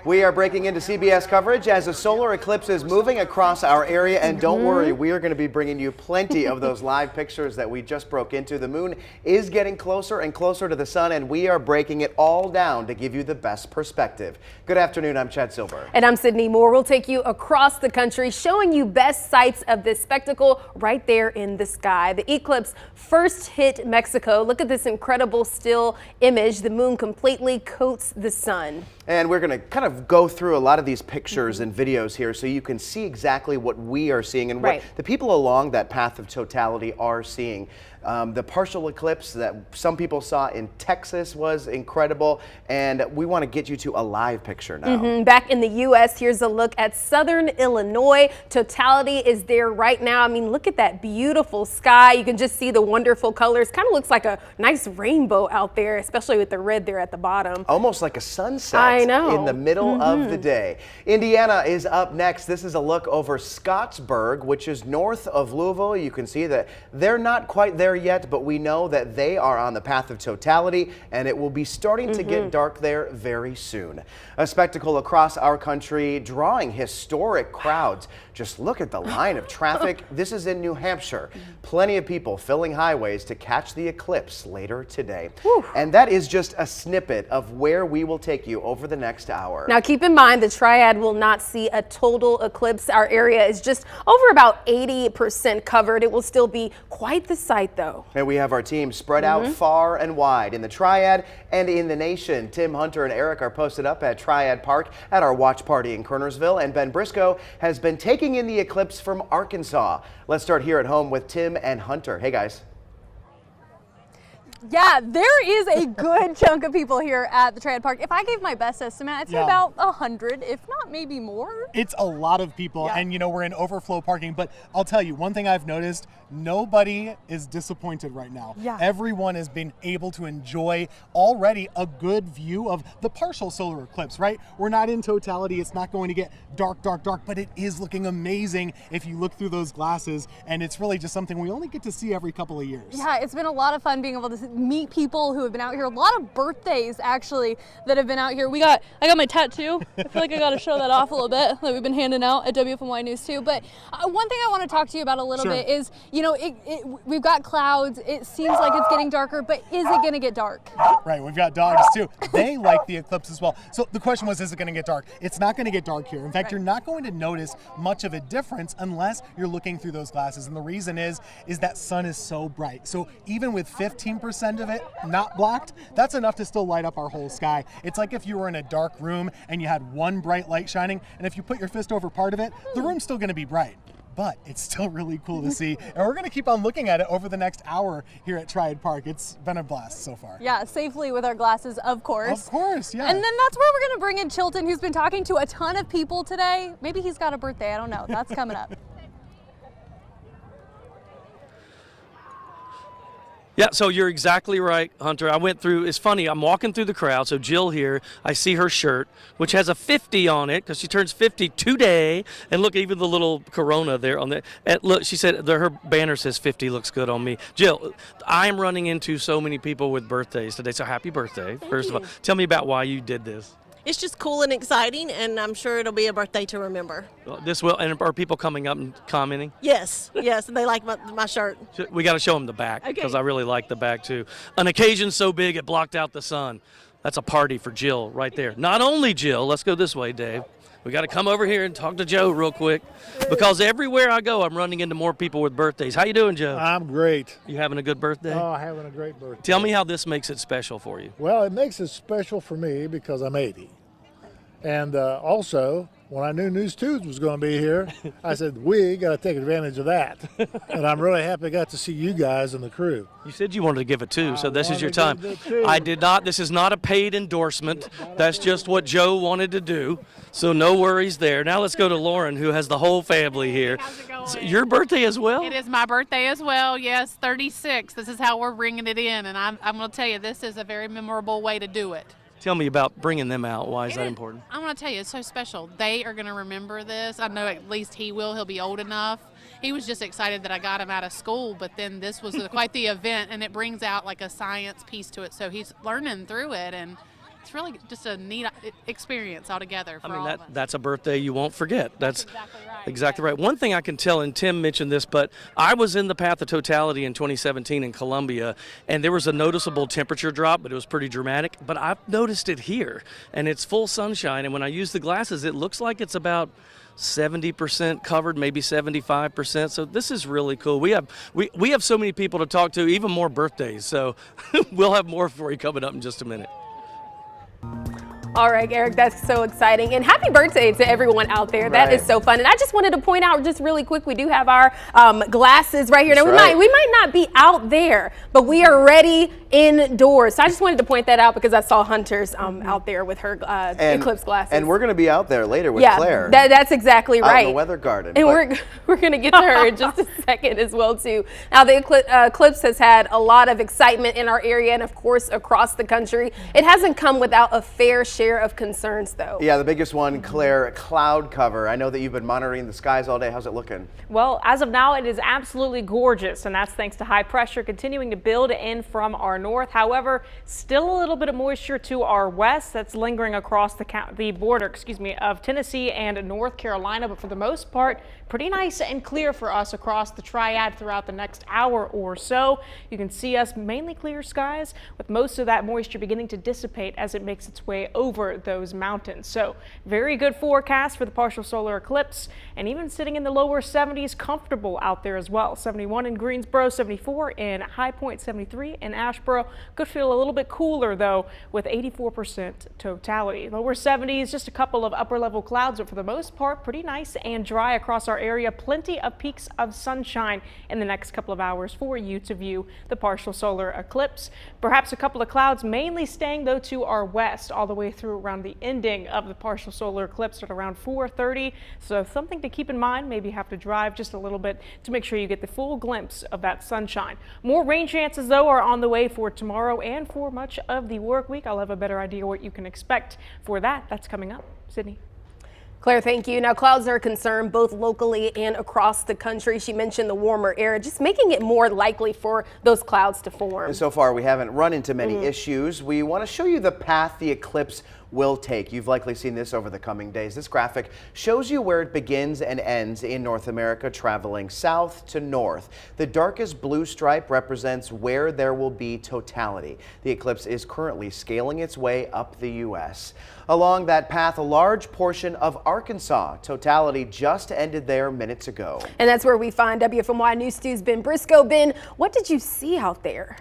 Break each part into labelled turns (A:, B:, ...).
A: We are breaking into CBS coverage as a solar eclipse is moving across our area, and don't worry, we are going to be bringing you plenty of those live pictures that we just broke into. The moon is getting closer and closer to the sun, and we are breaking it all down to give you the best perspective. Good afternoon, I'm Chad Silver.
B: And I'm Sydney Moore. We'll take you across the country, showing you best sights of this spectacle right there in the sky. The eclipse first hit Mexico. Look at this incredible still image. The moon completely coats the sun.
A: And we're going to kind of go through a lot of these pictures and videos here so you can see exactly what we are seeing and what the people along that path of totality are seeing. The partial eclipse that some people saw in Texas was incredible, and we want to get you to a live picture now.
B: Back in the U.S., here's a look at southern Illinois. Totality is there right now. I mean, look at that beautiful sky. You can just see the wonderful colors. Kind of looks like a nice rainbow out there, especially with the red there at the bottom.
A: Almost like a sunset.
B: I know.
A: In the middle of the day. Indiana is up next. This is a look over Scottsburg, which is north of Louisville. You can see that they're not quite there yet, but we know that they are on the path of totality, and it will be starting to get dark there very soon. A spectacle across our country drawing historic crowds. Just look at the line of traffic. This is in New Hampshire. Plenty of people filling highways to catch the eclipse later today. And that is just a snippet of where we will take you over the next hour.
B: Now keep in mind the Triad will not see a total eclipse. Our area is just over about 80% covered. It will still be quite the sight though.
A: And we have our team spread out far and wide in the Triad and in the nation. Tim, Hunter, and Eric are posted up at Triad Park at our watch party in Kernersville, and Ben Briscoe has been taking in the eclipse from Arkansas. Let's start here at home with Tim and Hunter. Hey guys.
C: Yeah, there is a good chunk of people here at the Triad Park. If I gave my best estimate, I'd say about 100, if not maybe more.
D: It's a lot of people, and you know, we're in overflow parking, but I'll tell you, one thing I've noticed, nobody is disappointed right now. Everyone has been able to enjoy already a good view of the partial solar eclipse, right? We're not in totality, it's not going to get dark, dark, dark, but it is looking amazing if you look through those glasses, and it's really just something we only get to see every couple of years.
C: Yeah, it's been a lot of fun being able to meet people who have been out here. A lot of birthdays actually that have been out here. I got my tattoo. I feel like I got to show that off a little bit that we've been handing out at WFMY News too. But one thing I want to talk to you about a little bit is, you know, we've got clouds. It seems like it's getting darker, but is it going to get dark?
D: Right, we've got dogs too. They like the eclipse as well. So the question was, is it going to get dark? It's not going to get dark here. In fact, you're not going to notice much of a difference unless you're looking through those glasses. And the reason is that sun is so bright. So even with 15% of it not blocked, that's enough to still light up our whole sky. It's like if you were in a dark room and you had one bright light shining, and if you put your fist over part of it, the room's still going to be bright. But it's still really cool to see, and we're going to keep on looking at it over the next hour here at Triad Park. It's been a blast so far.
C: Yeah, safely with our glasses, of course.
D: Of course, yeah.
C: And then that's where we're going to bring in Chilton, who's been talking to a ton of people today. Maybe he's got a birthday, I don't know. That's coming up.
E: Yeah, so you're exactly right, Hunter. I went through, it's funny, I'm walking through the crowd, so Jill here, I see her shirt, which has a 50 on it, because she turns 50 today, and look, even the little corona there on the, look, she said, her banner says 50 looks good on me. Jill, I'm running into so many people with birthdays today, so happy birthday, first of all. Tell me about why you did this.
F: It's just cool and exciting, and I'm sure it'll be a birthday to remember.
E: This will, and are people coming up and commenting?
F: Yes, yes, they like my shirt.
E: We got to show them the back, because I really like the back too. An occasion so big it blocked out the sun. That's a party for Jill right there. Not only Jill, let's go this way, Dave. We got to come over here and talk to Joe real quick, because everywhere I go, I'm running into more people with birthdays. How you doing, Joe?
G: I'm great.
E: You having a good birthday?
G: Oh, having a great birthday.
E: Tell me how this makes it special for you.
G: Well, it makes it special for me because I'm 80. And also, when I knew News 2 was going to be here, I said, we got to take advantage of that. And I'm really happy I got to see you guys and the crew.
E: You said you wanted to give it too, so this is your time. I did not. This is not a paid endorsement. That's just what Joe wanted to do. So no worries there. Now let's go to Lauren, who has the whole family here.
H: How's it going?
E: So your birthday as well?
H: It is my birthday as well, yes, 36. This is how we're ringing it in, and I'm going to tell you, this is a very memorable way to do it.
E: Tell me about bringing them out. Why is that important?
H: I'm going to tell you, it's so special. They are going to remember this. I know at least he will. He'll be old enough. He was just excited that I got him out of school, but then this was quite the event, and it brings out like a science piece to it. So he's learning through it, and it's really just a neat experience altogether for
E: I mean,
H: all of us.
E: that's a birthday you won't forget. That's
H: exactly right.
E: exactly right. One thing I can tell, and Tim mentioned this, but I was in the path of totality in 2017 in Columbia, and there was a noticeable temperature drop, but it was pretty dramatic. But I've noticed it here, and it's full sunshine, and when I use the glasses, it looks like it's about 70% covered, maybe 75%. So this is really cool. We have so many people to talk to, even more birthdays. So we'll have more for you coming up in just a minute.
B: All right, Eric, that's so exciting. And happy birthday to everyone out there. That is so fun. And I just wanted to point out just really quick, we do have our glasses right here. Now, we might not be out there, but we are ready indoors. So I just wanted to point that out because I saw Hunter's out there with her eclipse glasses.
A: And we're going to be out there later with Claire.
B: That's exactly right.
A: Out in the weather garden.
B: And we're going to get to her in just a second as well, too. Now, the eclipse has had a lot of excitement in our area and, of course, across the country. It hasn't come without a fair share of concerns, though.
A: Yeah, the biggest one, Claire, cloud cover. I know that you've been monitoring the skies all day. How's it looking?
I: Well, as of now, it is absolutely gorgeous, and that's thanks to high pressure continuing to build in from our north. However, still a little bit of moisture to our west that's lingering across the border, of Tennessee and North Carolina. But for the most part, pretty nice and clear for us across the Triad throughout the next hour or so. You can see us mainly clear skies with most of that moisture beginning to dissipate as it makes its way over those mountains. So very good forecast for the partial solar eclipse, and even sitting in the lower 70s, comfortable out there as well. 71 in Greensboro, 74 in High Point, 73 in Asheboro. Could feel a little bit cooler though with 84% totality. Lower 70s, just a couple of upper level clouds, but for the most part pretty nice and dry across our area. Plenty of peaks of sunshine in the next couple of hours for you to view the partial solar eclipse. Perhaps a couple of clouds mainly staying though to our west all the way through around the ending of the partial solar eclipse at around 4:30. So something to keep in mind, maybe have to drive just a little bit to make sure you get the full glimpse of that sunshine. More rain chances though are on the way for tomorrow and for much of the work week. I'll have a better idea what you can expect for that. That's coming up. Sydney.
B: Claire, thank you. Now, clouds are a concern both locally and across the country. She mentioned the warmer air, just making it more likely for those clouds to form.
A: And so far, we haven't run into many issues. We want to show you the path the eclipse will take. You've likely seen this over the coming days. This graphic shows you where it begins and ends in North America, traveling south to north. The darkest blue stripe represents where there will be totality. The eclipse is currently scaling its way up the U.S. Along that path, a large portion of Arkansas. Totality just ended there minutes ago.
B: And that's where we find WFMY News 2's Ben Briscoe. Ben, what did you see out there?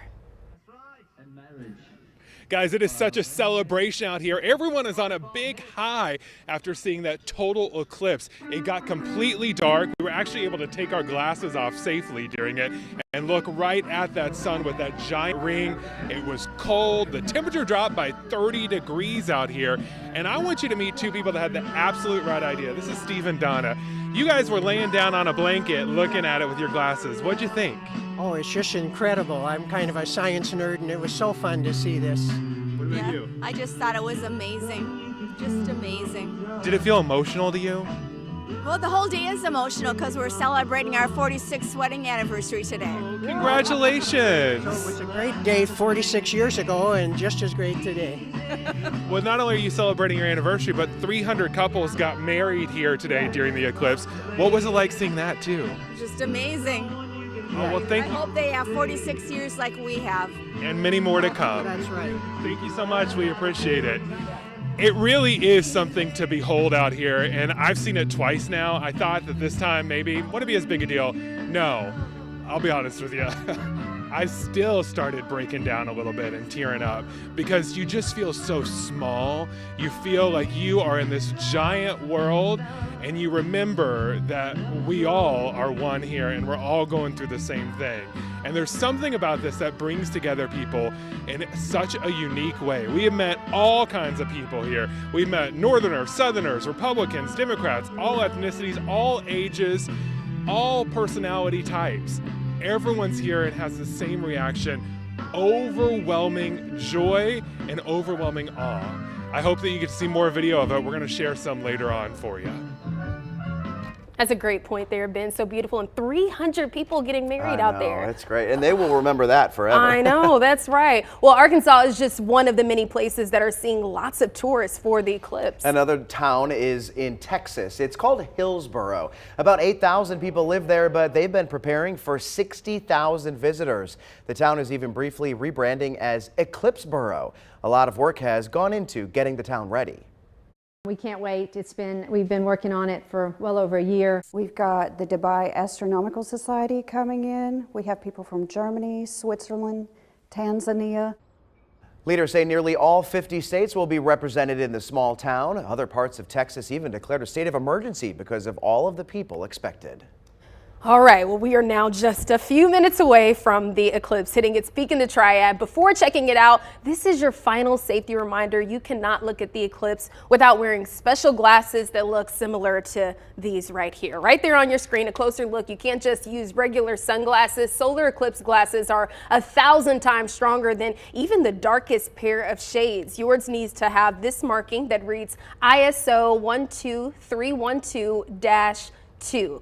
J: Guys, it is such a celebration out here. Everyone is on a big high after seeing that total eclipse. It got completely dark. We were actually able to take our glasses off safely during it and look right at that sun with that giant ring. It was cold. The temperature dropped by 30 degrees out here. And I want you to meet two people that had the absolute right idea. This is Steve and Donna. You guys were laying down on a blanket looking at it with your glasses. What'd you think?
K: Oh, it's just incredible. I'm kind of a science nerd, and it was so fun to see this.
J: What about you?
L: I just thought it was amazing. Just amazing.
J: Did it feel emotional to you?
L: Well, the whole day is emotional because we're celebrating our 46th wedding anniversary today.
J: Congratulations!
K: So it was a great day 46 years ago and just as great today.
J: Well, not only are you celebrating your anniversary, but 300 couples got married here today during the eclipse. What was it like seeing that too?
L: Just amazing.
J: Oh, well, thank you.
L: I hope they have 46 years like we have.
J: And many more to come.
K: That's right.
J: Thank you so much. We appreciate it. It really is something to behold out here, and I've seen it twice now. I thought that this time maybe wouldn't be as big a deal. No, I'll be honest with you. I still started breaking down a little bit and tearing up because you just feel so small. You feel like you are in this giant world, and you remember that we all are one here and we're all going through the same thing. And there's something about this that brings together people in such a unique way. We have met all kinds of people here. We've met Northerners, Southerners, Republicans, Democrats, all ethnicities, all ages, all personality types. Everyone's here and has the same reaction: overwhelming joy and overwhelming awe. I hope that you get to see more video of it. We're going to share some later on for you.
B: That's a great point there, Ben. So beautiful. And 300 people getting married out there.
A: That's great. And they will remember that forever.
B: I know, that's right. Well, Arkansas is just one of the many places that are seeing lots of tourists for the eclipse.
A: Another town is in Texas. It's called Hillsboro. About 8,000 people live there, but they've been preparing for 60,000 visitors. The town is even briefly rebranding as Eclipseboro. A lot of work has gone into getting the town ready.
M: We can't wait. We've been working on it for well over a year.
N: We've got the Dubai Astronomical Society coming in. We have people from Germany, Switzerland, Tanzania.
A: Leaders say nearly all 50 states will be represented in the small town. Other parts of Texas even declared a state of emergency because of all of the people expected.
B: All right, well, we are now just a few minutes away from the eclipse hitting its peak in the Triad. Before checking it out, this is your final safety reminder. You cannot look at the eclipse without wearing special glasses that look similar to these right here. Right there on your screen, a closer look. You can't just use regular sunglasses. Solar eclipse glasses are 1,000 times stronger than even the darkest pair of shades. Yours needs to have this marking that reads ISO 12312-2.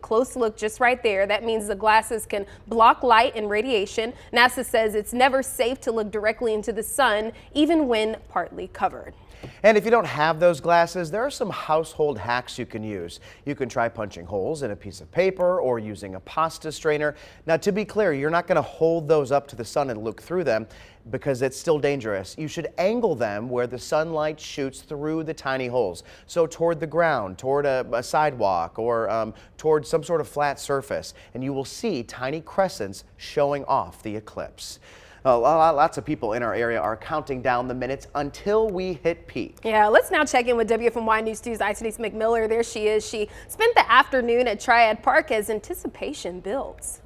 B: Close look just right there. That means the glasses can block light and radiation. NASA says it's never safe to look directly into the sun, even when partly covered.
A: And if you don't have those glasses, there are some household hacks you can use. You can try punching holes in a piece of paper or using a pasta strainer. Now, to be clear, you're not going to hold those up to the sun and look through them because it's still dangerous. You should angle them where the sunlight shoots through the tiny holes. So toward the ground, toward a sidewalk, or toward some sort of flat surface. And you will see tiny crescents showing off the eclipse. Lots of people in our area are counting down the minutes until we hit peak.
B: Yeah, let's now check in with WFMY News 2's Denise McMiller. There she is. She spent the afternoon at Triad Park as anticipation builds.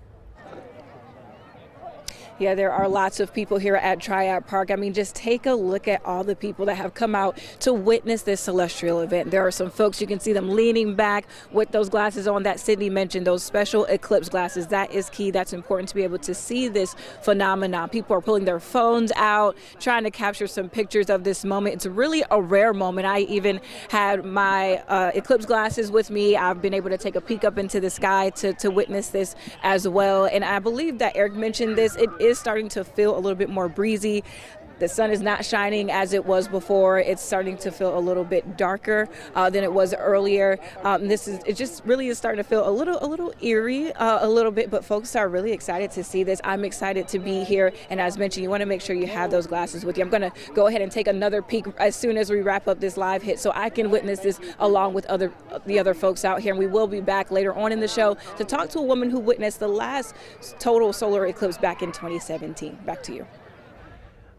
O: Yeah, there are lots of people here at Triad Park. I mean, just take a look at all the people that have come out to witness this celestial event. There are some folks, you can see them leaning back with those glasses on that Sydney mentioned, those special eclipse glasses. That is key. That's important to be able to see this phenomenon. People are pulling their phones out, trying to capture some pictures of this moment. It's really a rare moment. I even had my eclipse glasses with me. I've been able to take a peek up into the sky to witness this as well. And I believe that Eric mentioned this. It is starting to feel a little bit more breezy. The sun is not shining as it was before. It's starting to feel a little bit darker than it was earlier. It just really is starting to feel a little eerie a little bit, but folks are really excited to see this. I'm excited to be here, and as mentioned, you want to make sure you have those glasses with you. I'm going to go ahead and take another peek as soon as we wrap up this live hit so I can witness this along with the other folks out here, and we will be back later on in the show to talk to a woman who witnessed the last total solar eclipse back in 2017. Back to you.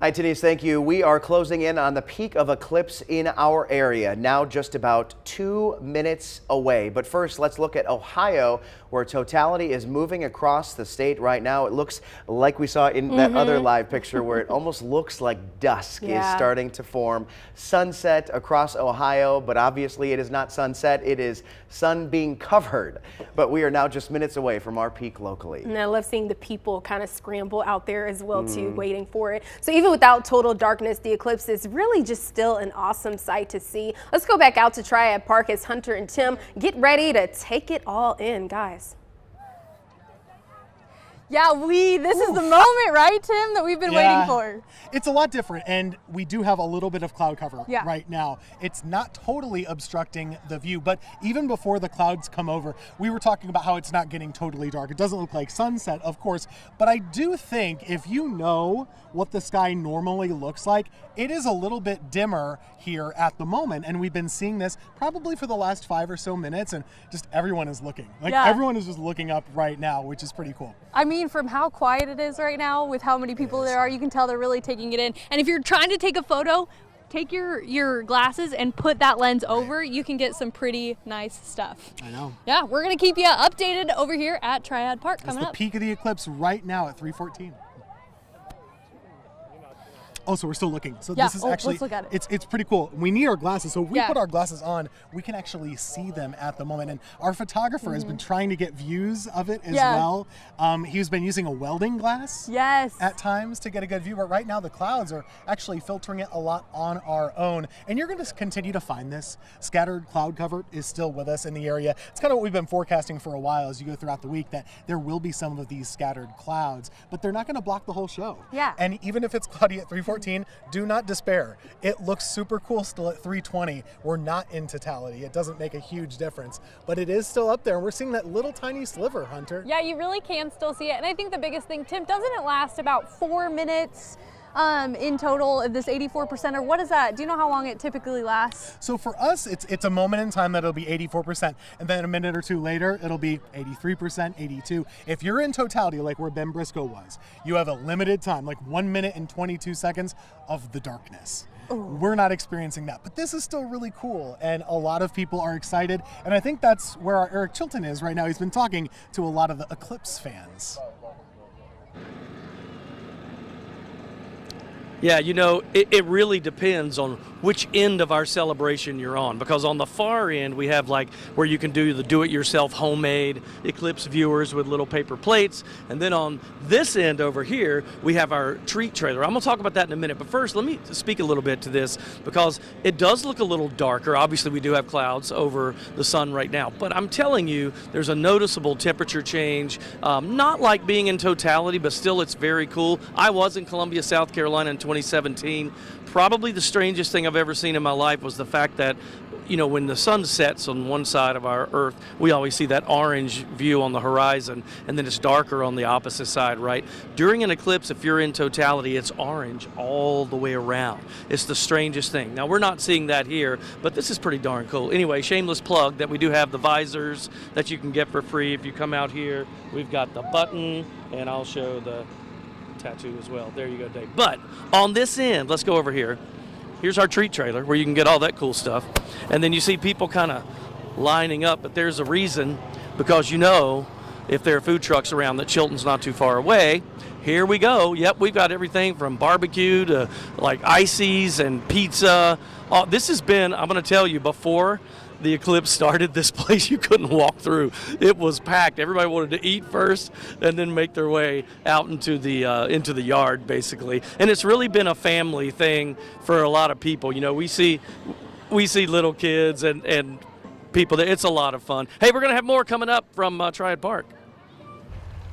A: Hi, Denise, thank you. We are closing in on the peak of eclipse in our area, now just about 2 minutes away. But first, let's look at Ohio, where totality is moving across the state right now. It looks like we saw in that other live picture where it almost looks like dusk is starting to form. Sunset across Ohio, but obviously it is not sunset. It is sun being covered. But we are now just minutes away from our peak locally.
B: And I love seeing the people kind of scramble out there as well, too, waiting for it. So even without total darkness, the eclipse is really just still an awesome sight to see. Let's go back out to Triad Park as Hunter and Tim get ready to take it all in, guys.
C: Yeah, this is the moment, right, Tim, that we've been waiting for.
D: It's a lot different, and we do have a little bit of cloud cover right now. It's not totally obstructing the view, but even before the clouds come over, we were talking about how it's not getting totally dark. It doesn't look like sunset, of course, but I do think if you know what the sky normally looks like, it is a little bit dimmer here at the moment, and we've been seeing this probably for the last 5 or so minutes, and just everyone is looking. Everyone is just looking up right now, which is pretty cool.
C: I mean, from how quiet it is right now with how many people there are, you can tell they're really taking it in. And if you're trying to take a photo, take your glasses and put that lens over. You can get some pretty nice stuff.
D: I know.
C: Yeah, we're going to keep you updated over here at Triad Park coming up.
D: It's the peak of the eclipse right now at 3:14. Oh, so we're still looking. So
C: Yeah.
D: this is
C: Oh,
D: actually,
C: let's look at it.
D: it's pretty cool. We need our glasses. So if we
C: Yeah.
D: put our glasses on, we can actually see them at the moment. And our photographer has been trying to get views of it as
C: Yeah.
D: well. He's been using a welding glass
C: Yes.
D: at times to get a good view. But right now the clouds are actually filtering it a lot on our own. And you're going to continue to find this. Scattered cloud cover is still with us in the area. It's kind of what we've been forecasting for a while as you go throughout the week, that there will be some of these scattered clouds, but they're not going to block the whole show.
C: Yeah.
D: And even if it's cloudy at 3:14, do not despair. It looks super cool still at 3:20. We're not in totality. It doesn't make a huge difference, but it is still up there. And we're seeing that little tiny sliver, Hunter.
C: Yeah, you really can still see it. And I think the biggest thing, Tim, doesn't it last about 4 minutes in total of this 84%, or what is that? Do you know how long it typically lasts?
D: So for us, it's a moment in time that it'll be 84%, and then a minute or two later, it'll be 83%, 82. If you're in totality, like where Ben Briscoe was, you have a limited time, like 1 minute and 22 seconds of the darkness. We're not experiencing that, but this is still really cool, and a lot of people are excited, and I think that's where our Eric Chilton is right now. He's been talking to a lot of the Eclipse fans.
E: Yeah, you know, it really depends on which end of our celebration you're on, because on the far end we have like where you can do the do-it-yourself homemade eclipse viewers with little paper plates, and then on this end over here we have our treat trailer. I'm going to talk about that in a minute, but first let me speak a little bit to this because it does look a little darker. Obviously we do have clouds over the sun right now, but I'm telling you there's a noticeable temperature change, not like being in totality, but still it's very cool. I was in Columbia, South Carolina in 2017. Probably the strangest thing I've ever seen in my life was the fact that, you know, when the sun sets on one side of our Earth, we always see that orange view on the horizon, and then it's darker on the opposite side, right? During an eclipse, if you're in totality, it's orange all the way around. It's the strangest thing. Now, we're not seeing that here, but this is pretty darn cool. Anyway, shameless plug that we do have the visors that you can get for free if you come out here. We've got the button, and I'll show the tattoo as well. There you go, Dave. But on this end, let's go over here. Here's our treat trailer where you can get all that cool stuff. And then you see people kind of lining up, but there's a reason, because you know if there are food trucks around that Chilton's not too far away. Here we go. Yep, we've got everything from barbecue to like ices and pizza. This has been, I'm going to tell you, before the eclipse started, this place you couldn't walk through. It was packed. Everybody wanted to eat first and then make their way out into the yard, basically. And it's really been a family thing for a lot of people. You know, we see little kids and people. It's a lot of fun. Hey, we're going to have more coming up from Triad Park.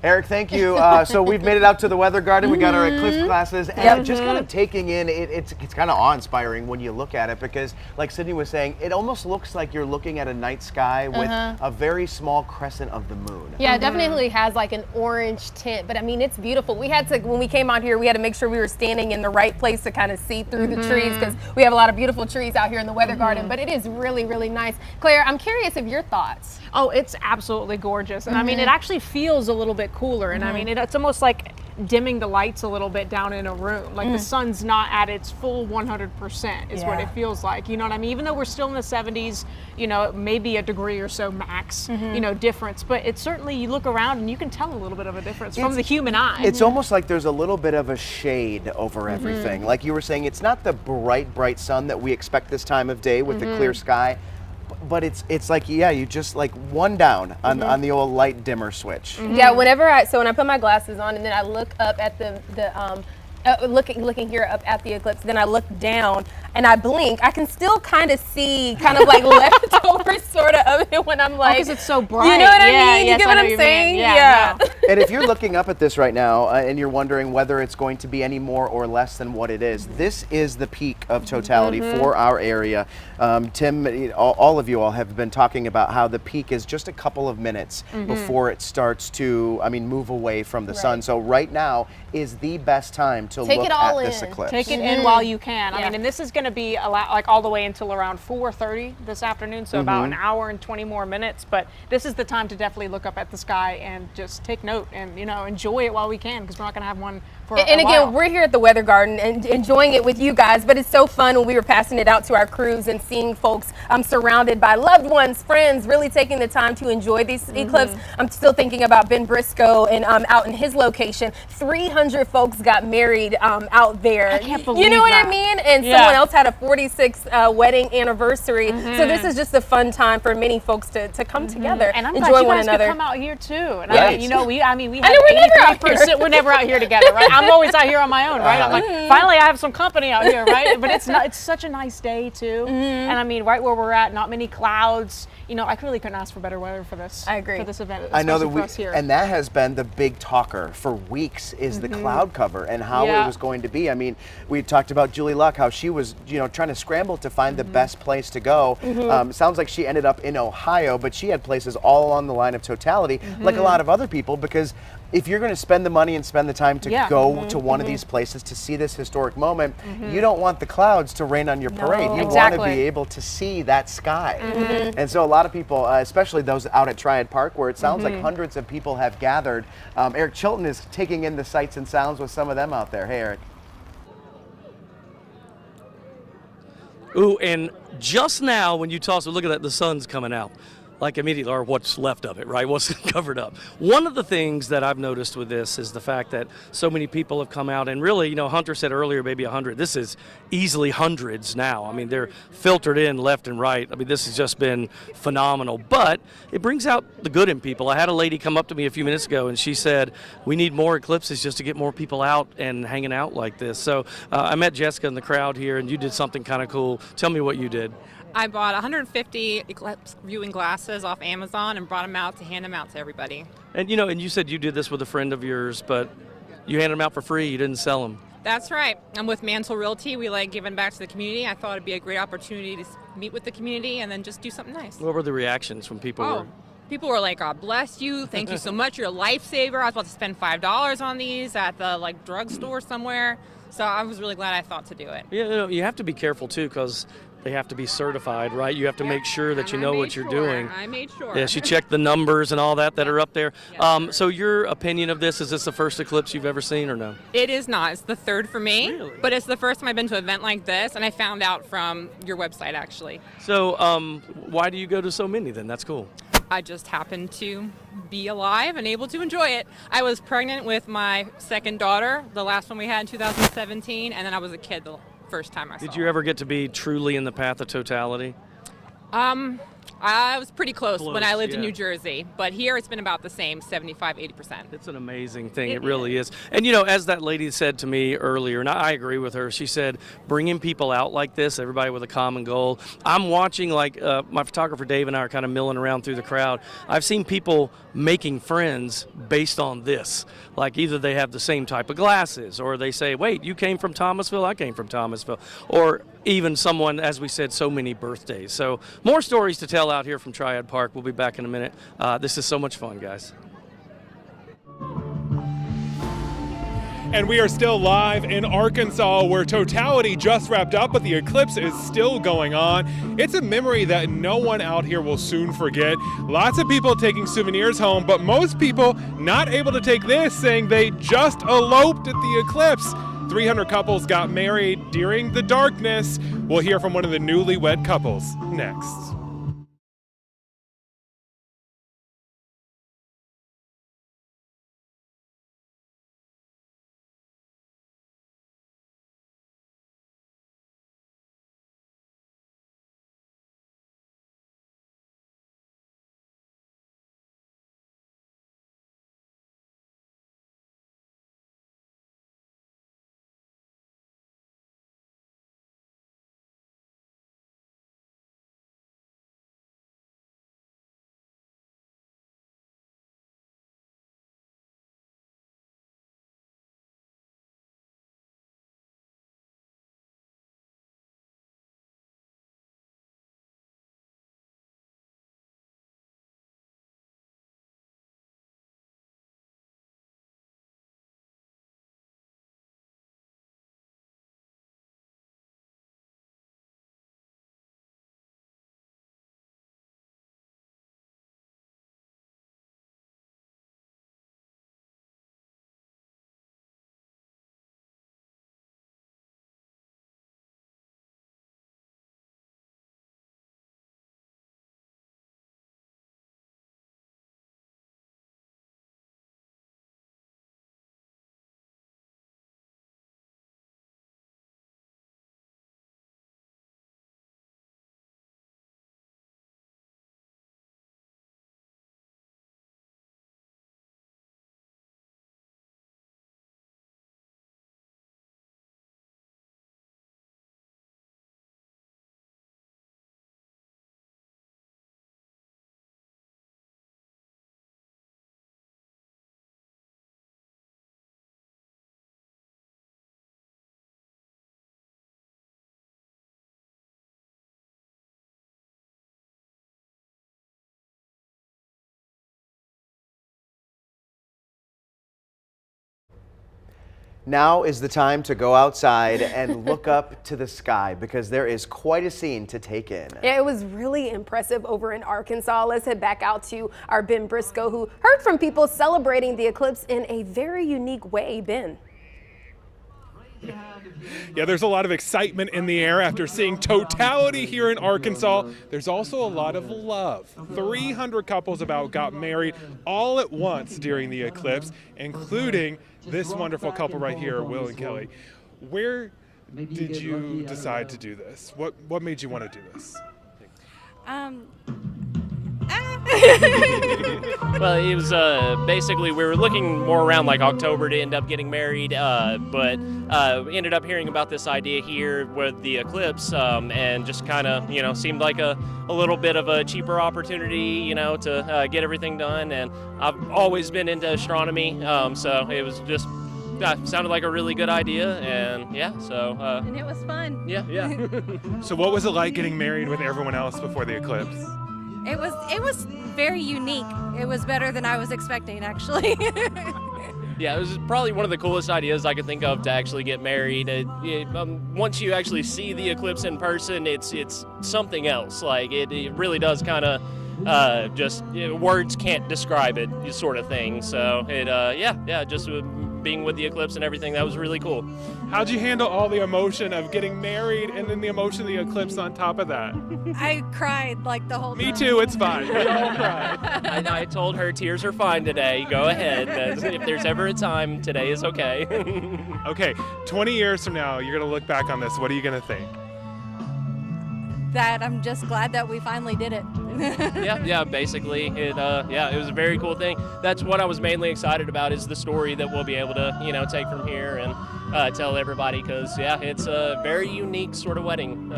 A: Eric, thank you. So we've made it out to the weather garden. We got our eclipse glasses, and just kind of taking in, it's kind of awe-inspiring when you look at it, because like Sydney was saying, it almost looks like you're looking at a night sky with a very small crescent of the moon.
B: Yeah, it definitely has like an orange tint, but I mean, it's beautiful. We had to, when we came out here, we had to make sure we were standing in the right place to kind of see through the trees, because we have a lot of beautiful trees out here in the weather garden, but it is really, really nice. Claire, I'm curious of your thoughts.
I: Oh, it's absolutely gorgeous. And I mean, it actually feels a little bit cooler. And I mean, it's almost like dimming the lights a little bit down in a room. Like the sun's not at its full 100% is what it feels like. You know what I mean? Even though we're still in the 70s, you know, maybe a degree or so max, you know, difference. But it's certainly, you look around and you can tell a little bit of a difference from the human eye.
A: It's almost like there's a little bit of a shade over everything. Like you were saying, it's not the bright sun that we expect this time of day with the clear sky. But it's like, yeah, you just like one down on the old light dimmer switch.
B: Yeah, when I put my glasses on and then I look up at looking here up at the eclipse, then I look down and I blink, I can still kind of see kind of like leftovers sort of it when I'm like,
I: because it's so bright.
B: You know what I mean?
I: Yes,
B: you get what I'm saying? Yeah.
I: No.
A: And if you're looking up at this right now and you're wondering whether it's going to be any more or less than what it is, this is the peak of totality for our area. Tim, all of you all have been talking about how the peak is just a couple of minutes before it starts to, move away from the sun. So right now is the best time to look at this eclipse.
I: Take it in while you can. I mean, and this is going to be like all the way until around 4:30 this afternoon, so about an hour and 20 more minutes. But this is the time to definitely look up at the sky and just take note and enjoy it while we can, because we're not going to have one
B: And again, we're here at the Weather Garden and enjoying it with you guys, but it's so fun when we were passing it out to our crews and seeing folks surrounded by loved ones, friends, really taking the time to enjoy these eclipse. I'm still thinking about Ben Briscoe and out in his location. 300 folks got married out there.
I: I can't believe
B: You know what
I: that.
B: I mean? And someone else had a 46th wedding anniversary. So this is just a fun time for many folks to come together,
I: And I'm
B: enjoy
I: glad you
B: one
I: guys
B: another.
I: could come out here too. And
B: Right.
I: I mean, you know, we have
B: we're never out
I: 83%. We're never out here together, right? I'm always out here on my own, right? I'm like, finally, I have some company out here, right? But it's such a nice day too. And I mean, right where we're at, not many clouds. You know, I really couldn't ask for better weather for this.
B: I agree.
I: For this event.
A: I know that
I: especially for us here.
A: and that has been the big talker for weeks is the cloud cover and how it was going to be. I mean, we talked about Julie Luck, how she was, trying to scramble to find the best place to go. Sounds like she ended up in Ohio, but she had places all along the line of totality, like a lot of other people, because if you're going to spend the money and spend the time to go to one of these places to see this historic moment, you don't want the clouds to rain on your parade. You want to be able to see that sky. And so a lot of people, especially those out at Triad Park, where it sounds like hundreds of people have gathered. Eric Chilton is taking in the sights and sounds with some of them out there. Hey, Eric.
E: Ooh, and just now when you toss it, look at that, the sun's coming out. Like immediately, or what's left of it, right? What's covered up. One of the things that I've noticed with this is the fact that so many people have come out, and really, Hunter said earlier, maybe 100. This is easily hundreds now. I mean, they're filtered in left and right. I mean, this has just been phenomenal, but it brings out the good in people. I had a lady come up to me a few minutes ago, and she said, we need more eclipses just to get more people out and hanging out like this. So I met Jessica in the crowd here, and you did something kind of cool. Tell me what you did.
P: I bought 150 eclipse viewing glasses off Amazon and brought them out to hand them out to everybody.
E: And and you said you did this with a friend of yours, but you handed them out for free. You didn't sell them.
P: That's right. I'm with Mantle Realty. We like giving back to the community. I thought it'd be a great opportunity to meet with the community and then just do something nice.
E: What were the reactions when people were?
P: People were like, God bless you. Thank you so much. You're a lifesaver. I was about to spend $5 on these at the drugstore somewhere. So I was really glad I thought to do it.
E: Yeah, you have to be careful too, because they have to be certified, right? You have to make sure that you know what you're doing.
P: I made sure.
E: Yeah, she checked the numbers and all that are up there. So your opinion of this, is this the first eclipse you've ever seen or no?
P: It is not. It's the third for me, but it's the first time I've been to an event like this, and I found out from your website, actually.
E: So why do you go to so many then? That's cool.
P: I just happened to be alive and able to enjoy it. I was pregnant with my second daughter, the last one we had in 2017, and then I was a kid the first time I saw
E: Did you ever get to be truly in the path of totality?
P: I was pretty close when I lived in New Jersey, but here it's been about the same, 75, 80%.
E: It's an amazing thing. It really is. And as that lady said to me earlier, and I agree with her, she said, bringing people out like this, everybody with a common goal. I'm watching, my photographer Dave and I are kind of milling around through the crowd. I've seen people making friends based on this. Like either they have the same type of glasses, or they say, wait, you came from Thomasville, I came from Thomasville. Or even someone, as we said, so many birthdays. So more stories to tell out here from Triad Park. We'll be back in a minute. This is so much fun, guys.
J: And we are still live in Arkansas, where totality just wrapped up, but the eclipse is still going on. It's a memory that no one out here will soon forget. Lots of people taking souvenirs home, but most people not able to take this, saying they just eloped at the eclipse. 300 couples got married during the darkness. We'll hear from one of the newlywed couples next.
A: Now is the time to go outside and look up to the sky because there is quite a scene to take in.
B: Yeah, it was really impressive over in Arkansas. Let's head back out to our Ben Briscoe, who heard from people celebrating the eclipse in a very unique way. Ben.
J: Yeah, there's a lot of excitement in the air after seeing totality here in Arkansas. There's also a lot of love. 300 couples about got married all at once during the eclipse, including this wonderful couple right here, Will and Kelly. Where did you decide to do this? What made you want to do this?
Q: Well, it was basically we were looking more around like October to end up getting married, but we ended up hearing about this idea here with the eclipse, and just kind of seemed like a little bit of a cheaper opportunity, to get everything done. And I've always been into astronomy, so it was just sounded like a really good idea, and yeah, so
C: and it was fun.
Q: Yeah.
J: So what was it like getting married with everyone else before the eclipse?
R: It was very unique. It was better than I was expecting, actually.
Q: Yeah, it was probably one of the coolest ideas I could think of to actually get married. Once you actually see the eclipse in person, it's something else. Like it really does kind of words can't describe it, sort of thing. So just being with the eclipse and everything, that was really cool.
J: How'd you handle all the emotion of getting married and then the emotion of the eclipse on top of that?
R: I cried like the whole time.
J: Me too, it's fine. We all cried.
Q: I told her tears are fine today. Go ahead. If there's ever a time, today is okay.
J: Okay, 20 years from now, you're going to look back on this. What are you going to think?
R: That I'm just glad that we finally did it.
Q: Yeah, basically, it was a very cool thing. That's what I was mainly excited about, is the story that we'll be able to, take from here and tell everybody, because, it's a very unique sort of wedding.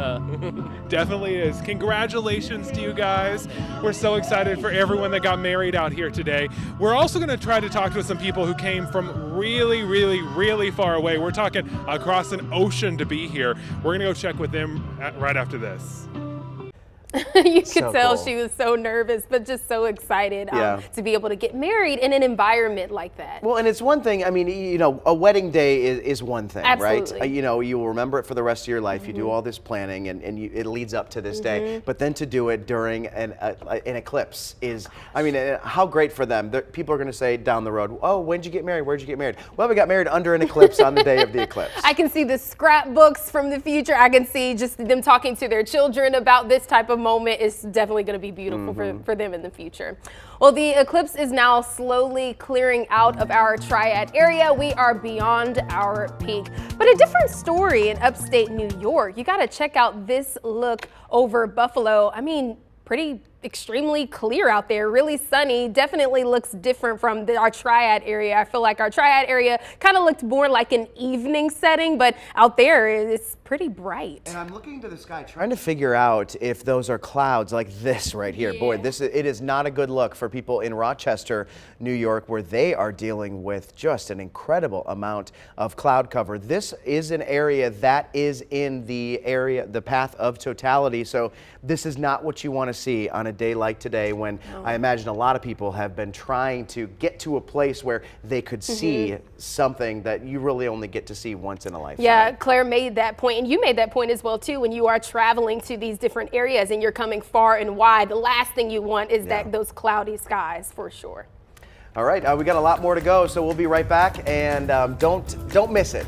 J: Definitely is. Congratulations to you guys. We're so excited for everyone that got married out here today. We're also going to try to talk to some people who came from really, really, really far away. We're talking across an ocean to be here. We're going to go check with them right after this.
B: You could
A: So
B: tell
A: cool.
B: she was so nervous, but just so excited
A: Yeah.
B: to be able to get married in an environment like that.
A: Well, and it's one thing, I mean, a wedding day is one thing,
B: Absolutely.
A: right? You will remember it for the rest of your life. You do all this planning and it leads up to this day. But then to do it during an eclipse is, how great for them. People are going to say down the road, oh, when'd you get married? Where'd you get married? Well, we got married under an eclipse on the day of the eclipse.
B: I can see the scrapbooks from the future. I can see just them talking to their children about this type of moment. Is definitely going to be beautiful for them in the future. Well, the eclipse is now slowly clearing out of our Triad area. We are beyond our peak. But a different story in upstate New York. You got to check out this look over Buffalo. Pretty extremely clear out there, really sunny. Definitely looks different from our Triad area. I feel like our Triad area kind of looked more like an evening setting, but out there it's pretty bright.
A: And I'm looking into the sky trying to figure out if those are clouds like this right here. Boy, it is not a good look for people in Rochester, New York, where they are dealing with just an incredible amount of cloud cover. This is an area that is in the path of totality. So this is not what you want to see on a day like today, when I imagine a lot of people have been trying to get to a place where they could see something that you really only get to see once in a lifetime.
B: Yeah, Claire made that point, and you made that point as well too. When you are traveling to these different areas and you're coming far and wide, the last thing you want is those cloudy skies, for sure.
A: All right, we got a lot more to go, so we'll be right back, and don't miss it.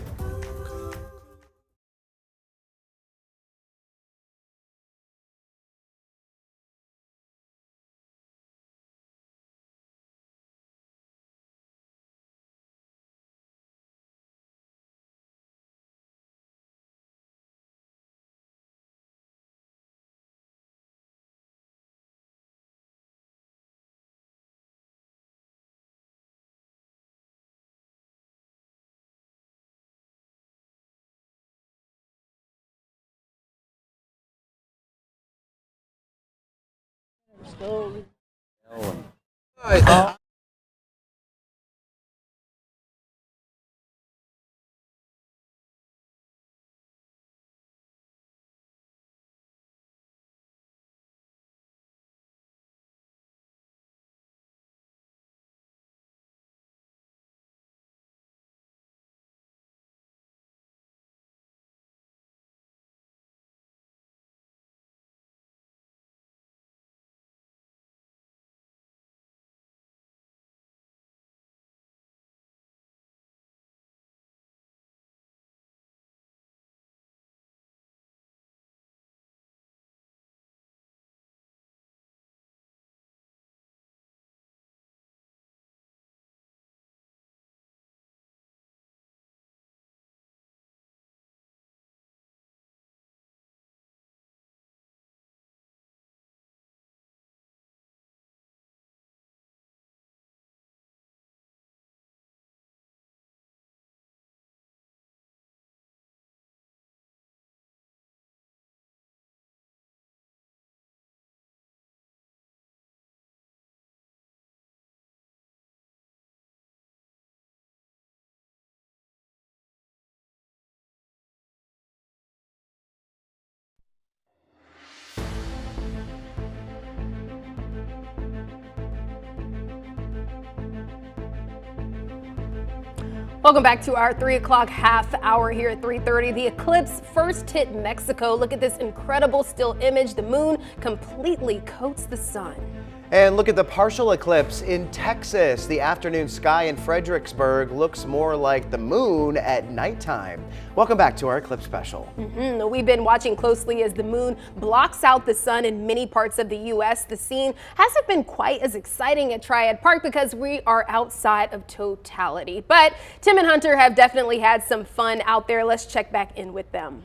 B: Welcome back to our 3 o'clock half hour here at 3:30. The eclipse first hit Mexico. Look at this incredible still image. The moon completely coats the sun.
A: And look at the partial eclipse in Texas. The afternoon sky in Fredericksburg looks more like the moon at nighttime. Welcome back to our eclipse special.
B: We've been watching closely as the moon blocks out the sun in many parts of the U.S. The scene hasn't been quite as exciting at Triad Park because we are outside of totality. But Tim and Hunter have definitely had some fun out there. Let's check back in with them.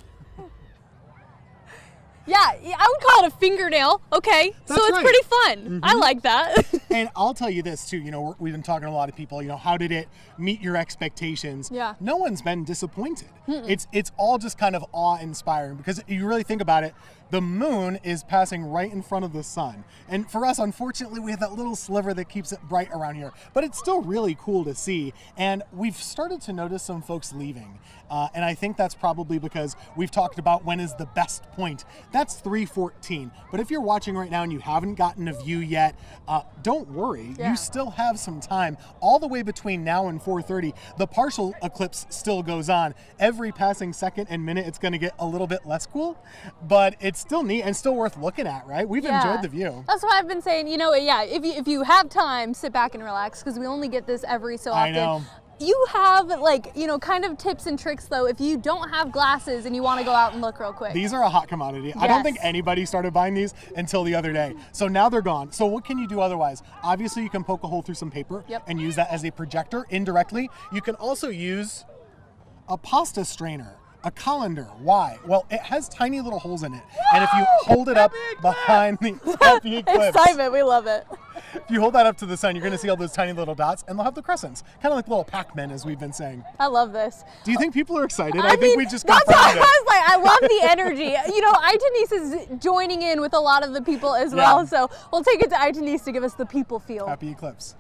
C: Yeah, I would call it a fingernail. Okay, so
D: That's
C: it's
D: right.
C: pretty fun. I like that.
D: And I'll tell you this too, we've been talking to a lot of people, how did it meet your expectations?
C: Yeah.
D: No one's been disappointed. It's all just kind of awe-inspiring because you really think about it, the moon is passing right in front of the sun. And for us, unfortunately, we have that little sliver that keeps it bright around here, but it's still really cool to see. And we've started to notice some folks leaving. And I think that's probably because we've talked about when is the best point. That's 3:14. But if you're watching right now and you haven't gotten a view yet, don't worry.
C: Yeah.
D: You still have some time. All the way between now and 4:30, the partial eclipse still goes on. Every passing second and minute, it's going to get a little bit less cool, but it's still neat and still worth looking at, right? We've enjoyed the view.
C: That's why I've been saying, if you have time, sit back and relax because we only get this every so often.
D: I know.
C: You have kind of tips and tricks though if you don't have glasses and you want to go out and look real quick.
D: These are a hot commodity. I don't think anybody started buying these until the other day. So now they're gone. So what can you do otherwise? Obviously you can poke a hole through some paper and use that as a projector indirectly. You can also use a pasta strainer. A colander. Why? Well, it has tiny little holes in it. And if you hold it up behind the happy eclipse,
C: excitement, we love it.
D: if you hold that up to the sun, you're going to see all those tiny little dots, and they'll have the crescents. Kind of like little Pac-Men, as we've been saying.
C: I love this.
D: Do you think people are excited? I think we just
C: that's
D: confirmed
C: what I
D: it.
C: was like. I love the energy. Itanese is joining in with a lot of the people as well. So we'll take it to Itanese to give us the people feel.
D: Happy eclipse.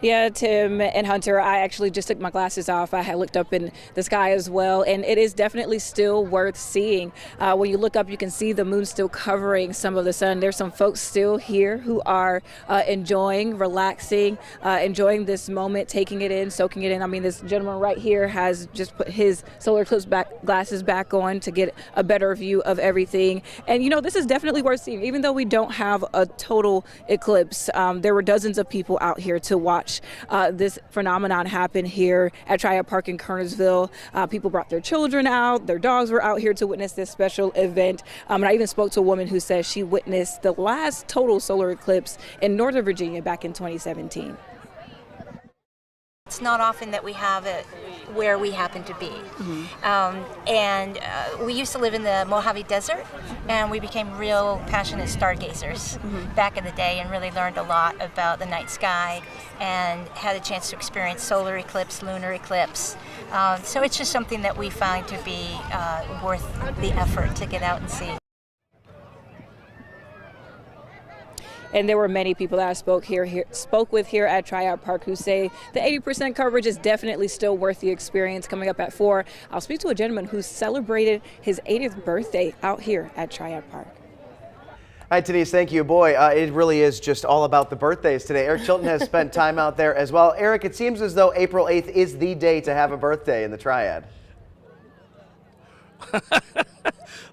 O: Yeah, Tim and Hunter, I actually just took my glasses off. I had looked up in the sky as well, and it is definitely still worth seeing. When you look up, you can see the moon still covering some of the sun. There's some folks still here who are enjoying, relaxing, enjoying this moment, taking it in, soaking it in. I mean, this gentleman right here has just put his solar eclipse glasses back on to get a better view of everything. And this is definitely worth seeing. Even though we don't have a total eclipse, there were dozens of people out here to watch this phenomenon happen here at Triad Park in Kernersville. People brought their children out, their dogs were out here to witness this special event. And I even spoke to a woman who says she witnessed the last total solar eclipse in Northern Virginia back in 2017.
S: It's not often that we have it where we happen to be. We used to live in the Mojave Desert, and we became real passionate stargazers back in the day and really learned a lot about the night sky and had a chance to experience solar eclipse, lunar eclipse. So it's just something that we find to be worth the effort to get out and see.
O: And there were many people that I spoke with here at Triad Park who say the 80% coverage is definitely still worth the experience. Coming up at 4, I'll speak to a gentleman who celebrated his 80th birthday out here at Triad Park.
A: All right, Denise, thank you. Boy, it really is just all about the birthdays today. Eric Chilton has spent time out there as well. Eric, it seems as though April 8th is the day to have a birthday in the Triad.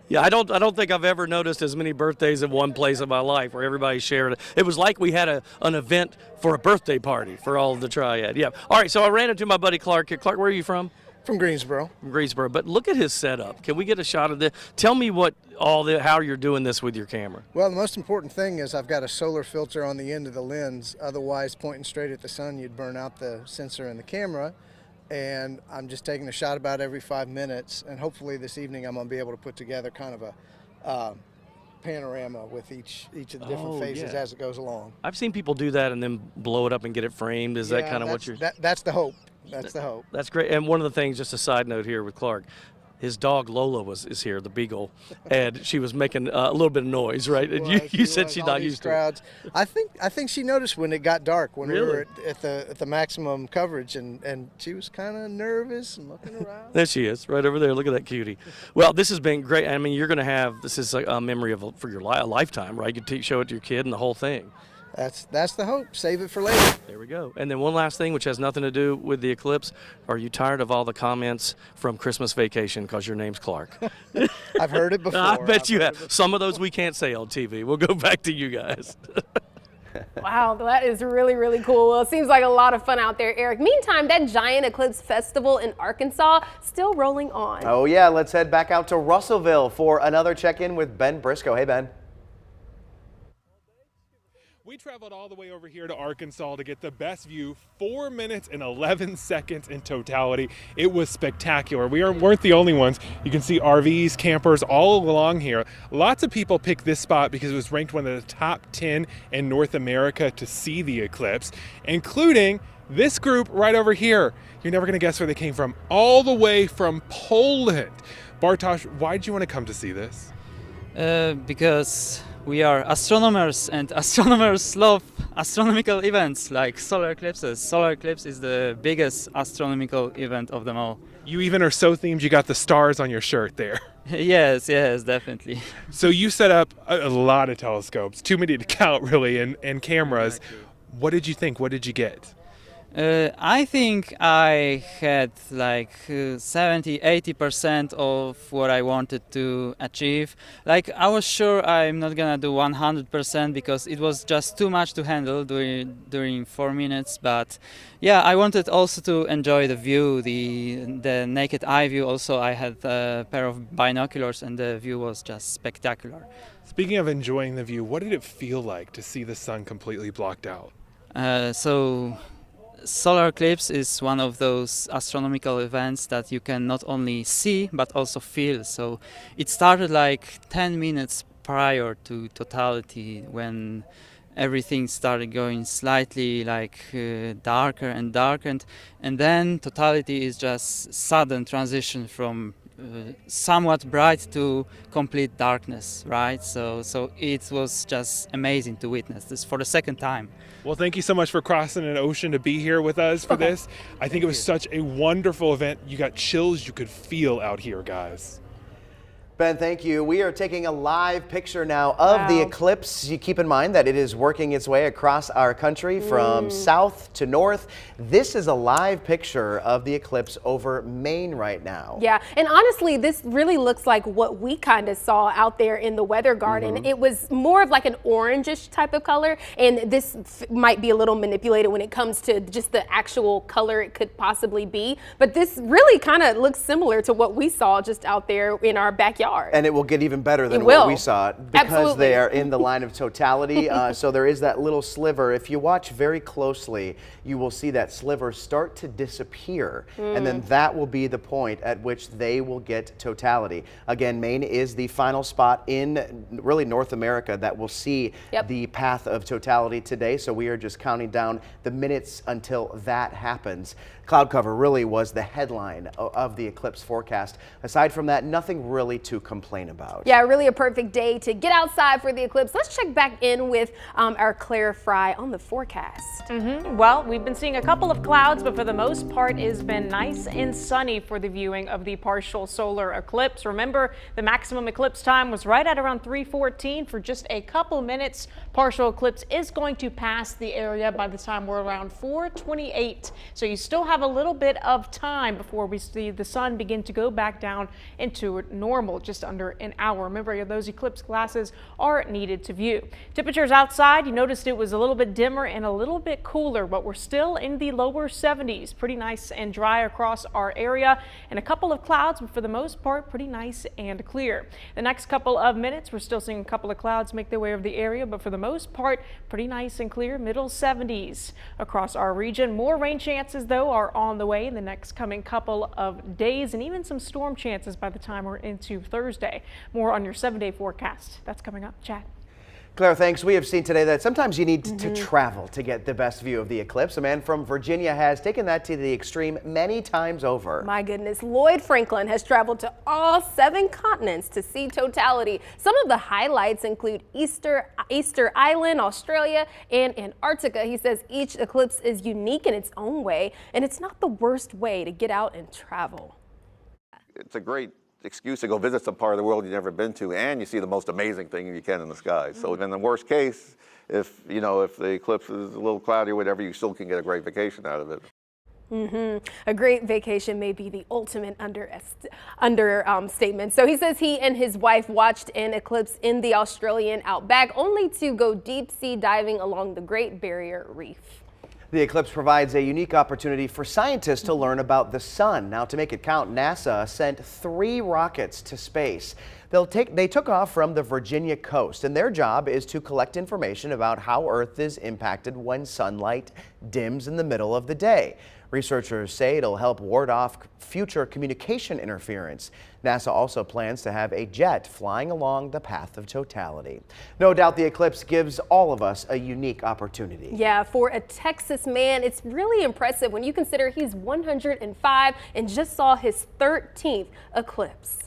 E: Yeah, I don't think I've ever noticed as many birthdays in one place in my life where everybody shared it. It was like we had an event for a birthday party for all of the Triad. Yeah. All right, so I ran into my buddy Clark. Clark, where are you from?
T: From Greensboro.
E: From Greensboro. But look at his setup. Can we get a shot of this? Tell me how you're doing this with your camera.
T: Well, the most important thing is I've got a solar filter on the end of the lens. Otherwise, pointing straight at the sun, you'd burn out the sensor in the camera. And I'm just taking a shot about every 5 minutes, and hopefully this evening I'm going to be able to put together kind of a panorama with each of the different phases as it goes along.
E: I've seen people do that and then blow it up and get it framed. Is that kind of what you're...
T: That's the hope. That's the hope.
E: That's great. And one of the things, just a side note here with Clark, his dog Lola is here, the beagle, and she was making a little bit of noise, right? And you said she's not used to it.
T: I think she noticed when it got dark, when we were at the maximum coverage, and she was kind of nervous and looking around.
E: There she is, right over there. Look at that cutie. Well, this has been great. I mean, you're going to have this is a memory for your lifetime, right? You can show it to your kid and the whole thing.
T: That's the hope. Save it for later.
E: There we go. And then one last thing, which has nothing to do with the eclipse. Are you tired of all the comments from Christmas Vacation because your name's Clark?
T: I've heard it before.
E: I bet you have. Some of those we can't say on TV. We'll go back to you guys.
B: Wow, that is really, really cool. Well, it seems like a lot of fun out there, Eric. Meantime, that giant eclipse festival in Arkansas still rolling on.
A: Oh yeah, let's head back out to Russellville for another check-in with Ben Briscoe. Hey, Ben.
J: We traveled all the way over here to Arkansas to get the best view, 4 minutes and 11 seconds in totality. It was spectacular. We weren't the only ones. You can see RVs, campers all along here. Lots of people picked this spot because it was ranked one of the top 10 in North America to see the eclipse, including this group right over here. You're never going to guess where they came from. All the way from Poland. Bartosz, why did you want to come to see this?
U: Because we are astronomers, and astronomers love astronomical events like solar eclipses. Solar eclipse is the biggest astronomical event of them all.
J: You even are so themed you got the stars on your shirt there.
U: Yes, definitely.
J: So you set up a lot of telescopes, too many to count really, and cameras. Exactly. What did you think? What did you get?
U: I think I had like 70-80% of what I wanted to achieve. Like, I was sure I'm not gonna do 100% because it was just too much to handle during 4 minutes. But yeah, I wanted also to enjoy the view, the naked eye view. Also, I had a pair of binoculars, and the view was just spectacular.
J: Speaking of enjoying the view, what did it feel like to see the sun completely blocked out?
U: Solar eclipse is one of those astronomical events that you can not only see but also feel. So it started like 10 minutes prior to totality, when everything started going slightly like darker and darker, and then totality is just sudden transition from somewhat bright to complete darkness, right? So it was just amazing to witness this for the second time.
J: Well, thank you so much for crossing an ocean to be here with us for this. I think it was such a wonderful event. You got chills you could feel out here, guys.
A: Ben, thank you. We are taking a live picture now of the eclipse. You keep in mind that it is working its way across our country from south to north. This is a live picture of the eclipse over Maine right now.
B: Yeah, and honestly, this really looks like what we kind of saw out there in the weather garden. It was more of like an orangish type of color, and this might be a little manipulated when it comes to just the actual color it could possibly be. But this really kind of looks similar to what we saw just out there in our backyard.
A: And it will get even better than what we saw because they are in the line of totality. So there is that little sliver. If you watch very closely, you will see that sliver start to disappear. And then that will be the point at which they will get totality. Again, Maine is the final spot in really North America that will see the path of totality today. So we are just counting down the minutes until that happens. Cloud cover really was the headline of the eclipse forecast. Aside from that, nothing really to complain about.
B: Yeah, really a perfect day to get outside for the eclipse. Let's check back in with our Claire Fry on the forecast.
I: Well, we've been seeing a couple of clouds, but for the most part, it's been nice and sunny for the viewing of the partial solar eclipse. Remember, the maximum eclipse time was right at around 3:14 for just a couple minutes. Partial eclipse is going to pass the area by the time we're around 4:28. So you still have a little bit of time before we see the sun begin to go back down into normal, just under an hour. Remember, those eclipse glasses are needed to view. Temperatures outside, you noticed it was a little bit dimmer and a little bit cooler, but we're still in the lower 70s. Pretty nice and dry across our area, and a couple of clouds, but for the most part, pretty nice and clear. The next couple of minutes, we're still seeing a couple of clouds make their way over the area, but for the most part, pretty nice and clear, middle 70s across our region. More rain chances, though, are on the way in the next coming couple of days, and even some storm chances by the time we're into Thursday. More on your 7-day forecast. That's coming up. Chad.
A: Claire, thanks. We have seen today that sometimes you need to travel to get the best view of the eclipse. A man from Virginia has taken that to the extreme many times over.
B: My goodness, Lloyd Franklin has traveled to all 7 continents to see totality. Some of the highlights include Easter Island, Australia, and Antarctica. He says each eclipse is unique in its own way, and it's not the worst way to get out and travel.
V: It's a great
F: excuse to go visit some part of the world you've never been to, and you see the most amazing thing you can in the sky. So in the worst case, if the eclipse is a little cloudy or whatever, you still can get a great vacation out of it.
B: A great vacation may be the ultimate understatement. So he says he and his wife watched an eclipse in the Australian outback, only to go deep sea diving along the Great Barrier Reef.
A: The eclipse provides a unique opportunity for scientists to learn about the sun. Now, to make it count, NASA sent 3 rockets to space. They took off from the Virginia coast, and their job is to collect information about how Earth is impacted when sunlight dims in the middle of the day. Researchers say it'll help ward off future communication interference. NASA also plans to have a jet flying along the path of totality. No doubt the eclipse gives all of us a unique opportunity.
B: Yeah, for a Texas man, it's really impressive when you consider he's 105 and just saw his 13th eclipse.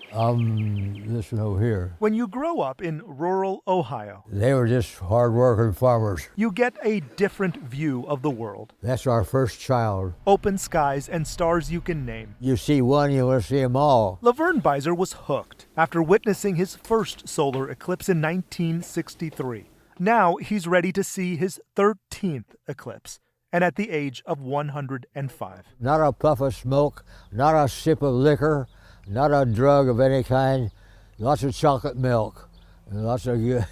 V: This one over here.
W: When you grow up in rural Ohio,
V: They were just hard-working farmers.
W: you get a different view of the world.
V: That's our first child.
W: Open skies and stars you can name.
V: You see one, you want to see them all.
W: Laverne Beiser was hooked after witnessing his first solar eclipse in 1963. Now he's ready to see his 13th eclipse, and at the age of 105.
V: Not a puff of smoke, not a sip of liquor, not a drug of any kind, lots of chocolate milk, and lots of good.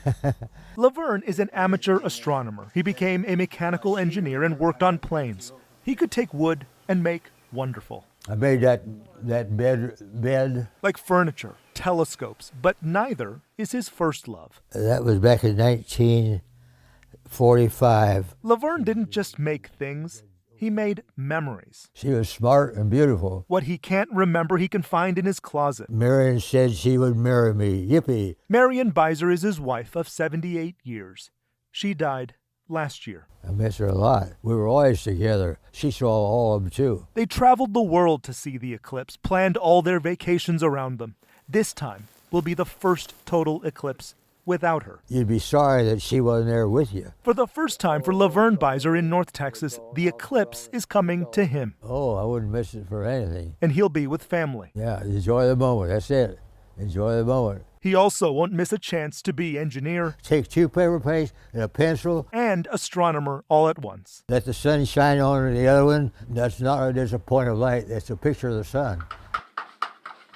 W: Laverne is an amateur astronomer. He became a mechanical engineer and worked on planes. He could take wood and make wonderful.
V: I made that bed.
W: Like furniture, telescopes, but neither is his first love.
V: That was back in 1945.
W: Laverne didn't just make things, he made memories.
V: She was smart and beautiful.
W: What he can't remember, he can find in his closet.
V: Marion said she would marry me. Yippee.
W: Marion Beiser is his wife of 78 years. She died last year.
V: I miss her a lot. We were always together. She saw all of them, too.
W: They traveled the world to see the eclipse, planned all their vacations around them. This time will be the first total eclipse without her.
V: You'd be sorry that she wasn't there with you.
W: For the first time for Laverne Beiser in North Texas, the eclipse is coming to him.
V: Oh, I wouldn't miss it for anything.
W: And he'll be with family.
V: Yeah, enjoy the moment. That's it. Enjoy the moment.
W: He also won't miss a chance to be engineer,
V: take 2 paper plates and a pencil,
W: and astronomer all at once.
V: Let the sun shine on the other one. That's not just a point of light. That's a picture of the sun.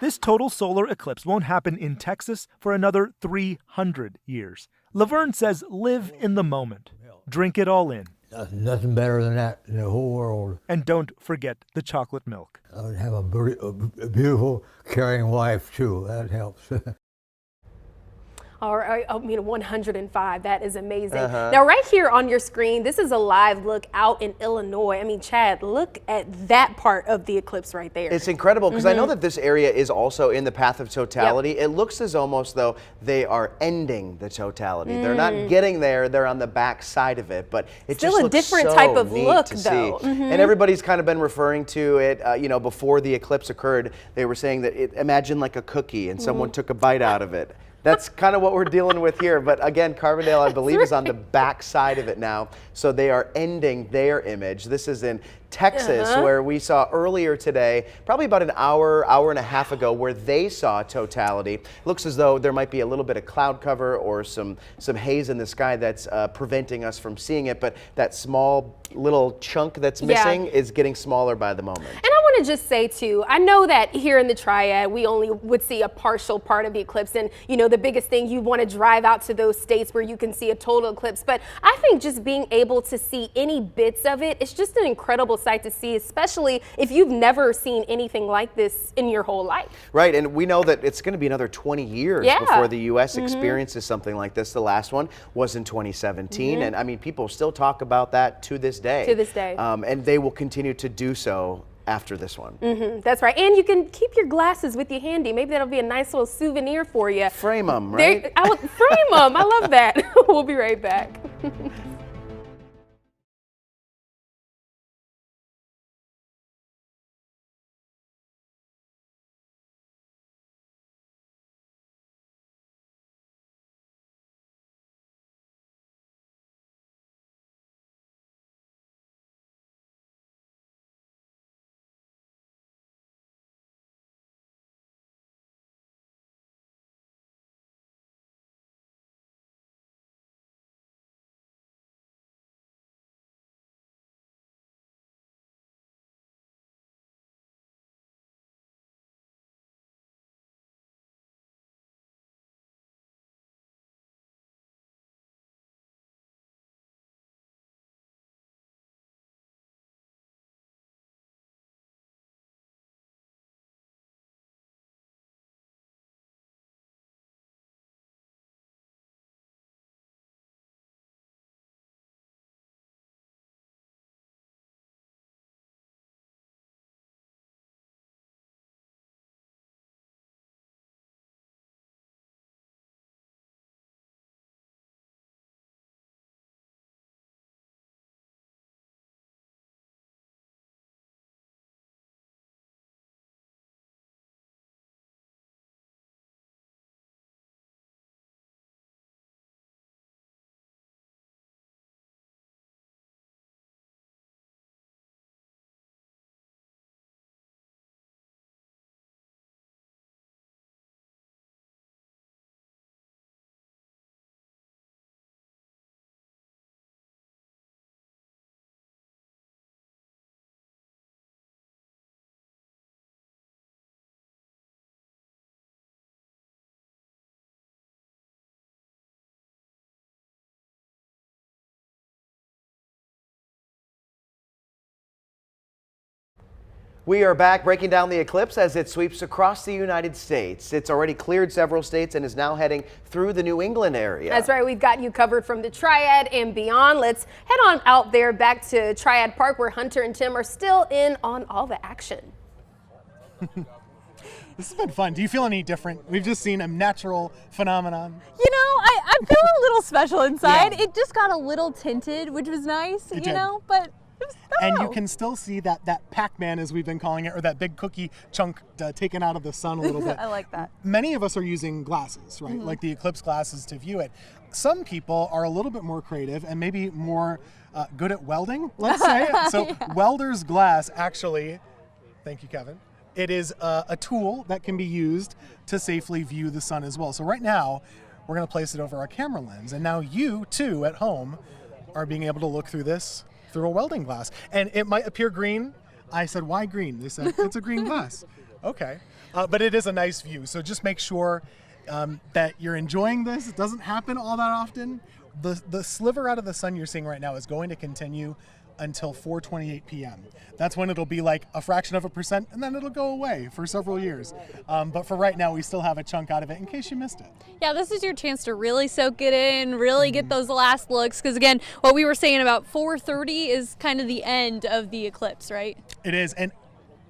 W: This total solar eclipse won't happen in Texas for another 300 years. Laverne says live in the moment. Drink it all in.
V: Nothing better than that in the whole world.
W: And don't forget the chocolate milk.
V: I would have a beautiful, caring wife, too. That helps.
B: All right, 105, that is amazing. Now right here on your screen, this is a live look out in Illinois. I mean, Chad, look at that part of the eclipse right there.
A: It's incredible because I know that this area is also in the path of totality. It looks as almost though they are ending the totality. They're not getting there, they're on the back side of it, but it
B: still
A: just
B: a
A: looks
B: different
A: so
B: type of
A: neat
B: look
A: to
B: though.
A: see. And everybody's kind of been referring to it, before the eclipse occurred, they were saying that imagine like a cookie and someone took a bite out of it. That's kind of what we're dealing with here. But again, Carbondale, I believe, is on the back side of it now. So they are ending their image. This is in Texas, where we saw earlier today, probably about an hour and a half ago, where they saw totality. It looks as though there might be a little bit of cloud cover or some haze in the sky that's preventing us from seeing it. But that small little chunk that's missing is getting smaller by the moment.
B: And I want to just say too, I know that here in the Triad, we only would see a partial part of the eclipse. And the biggest thing, you want to drive out to those states where you can see a total eclipse. But I think just being able to see any bits of it, it's just an incredible sight to see, especially if you've never seen anything like this in your whole life.
A: Right, and we know that it's going to be another 20 years before the U.S. experiences something like this. The last one was in 2017, and I mean, people still talk about that to this day.
B: To this day.
A: And they will continue to do so after this one.
B: That's right, and you can keep your glasses with you handy. Maybe that'll be a nice little souvenir for you.
A: Frame them, right?
B: Frame them, I love that. We'll be right back.
A: We are back breaking down the eclipse as it sweeps across the United States. It's already cleared several states and is now heading through the New England area.
B: That's right. We've got you covered from the Triad and beyond. Let's head on out there back to Triad Park where Hunter and Tim are still in on all the action.
D: This has been fun. Do you feel any different? We've just seen a natural phenomenon.
C: You know, I feel a little special inside. Yeah. It just got a little tinted, which was nice, you know, but
D: and you can still see that Pac-Man, as we've been calling it, or that big cookie chunk taken out of the sun a little bit.
C: I like that.
D: Many of us are using glasses, right? Like the eclipse glasses to view it. Some people are a little bit more creative and maybe more good at welding, let's say. So welder's glass actually, thank you, Kevin. It is a tool that can be used to safely view the sun as well. So right now, we're going to place it over our camera lens. And now you, too, at home, are being able to look through this through a welding glass. And it might appear green. I said, why green? They said, it's a green glass. Okay. But it is a nice view. So just make sure that you're enjoying this. It doesn't happen all that often. The sliver out of the sun you're seeing right now is going to continue until 4:28 p.m. That's when it'll be like a fraction of a percent, and then it'll go away for several years. But for right now, we still have a chunk out of it in case you missed it.
C: Yeah, this is your chance to really soak it in, really get those last looks, because again, what we were saying about 4:30 is kind of the end of the eclipse, right?
D: It is, and